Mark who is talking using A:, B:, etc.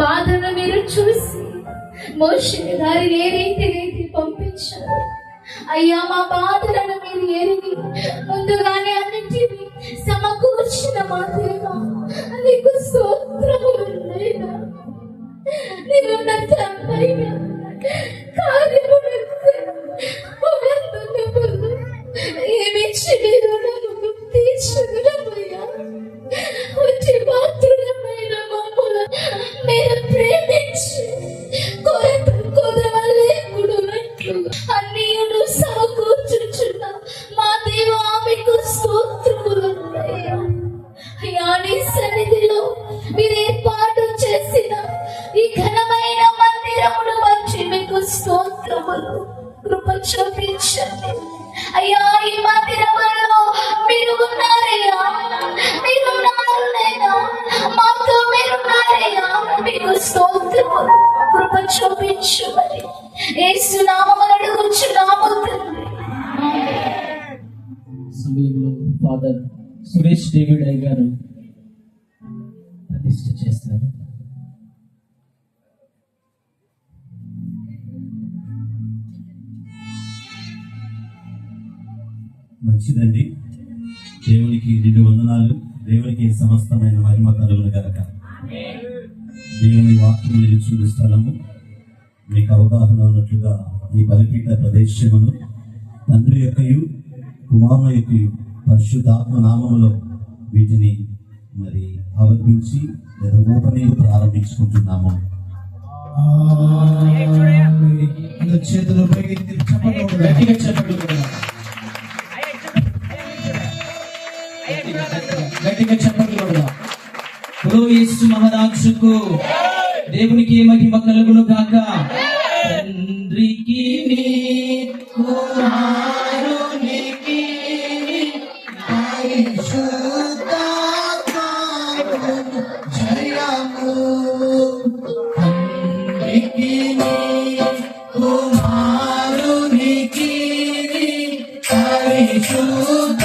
A: బాధను మీరు చూసి మోషే గారిని ఏ రీతిగా పంపించారు. అయ్యా, మా బాధలను మీరు ఎరిగి ముందుగానే అన్నింటినీ సమకూర్చిన మా దేవా, నీకు స్తోత్రములు. నేను ఏమిచ్చి మీరు నన్ను తీర్చగలమయ్యా. వచ్చి మాతృమైన మమ్మల్ని మీరు ప్రేమించి కొదవలేకుడునట్లు అన్నియుడు సమకూర్చుచున్న మా దేవా, మీకు స్తోత్రములయ్యా. అయ్యా, నీ సన్నిధిలో మీరు ఏర్పాటు చేసిన ఈ ఘనమైన మందిరమును వచ్చి మీకు స్తోత్రములు. కృప చూపించండి అయ్యా. ఈ మందిరములో మీరు ఉన్నారయ్యా, మీరున్నారు నైనా, మాతో మీరున్నారయ్యా. మీకు స్తోత్రములు. కృప చూపించమని యేసు నామములో అడుగుచున్నాము తండ్రి.
B: సమయంలో ఫాదర్ సురేష్ డేవిడ్ అయ్య గారు ప్రతిష్ఠ చేస్తారు.
C: మంచిదండి. దేవునికి 2 వందనాలు. దేవునికి సమస్తమైన మహిమ కలుగును గనక. దేవుని వాక్యం నిలుచున్న స్థలము మీకు అవగాహన ఉన్నట్లుగా ఈ బలిపీఠ ప్రదేశమును తండ్రి యొక్కయు కుమారుని యొక్కయు పరిశుద్ధాత్మ నామములో వీటిని మరి ఆవర్తించి లేదా ఊపనీరు ప్రారంభించుకుంటున్నాము.
D: చేతులు గట్టిగా చెప్పండి. యేసు మహారాజుకు దేవునికి మహిమ కలుగును గాక. తండ్రికి కుమారునికి జయము. తండ్రికి కుమారునికి పరిశుద్ధ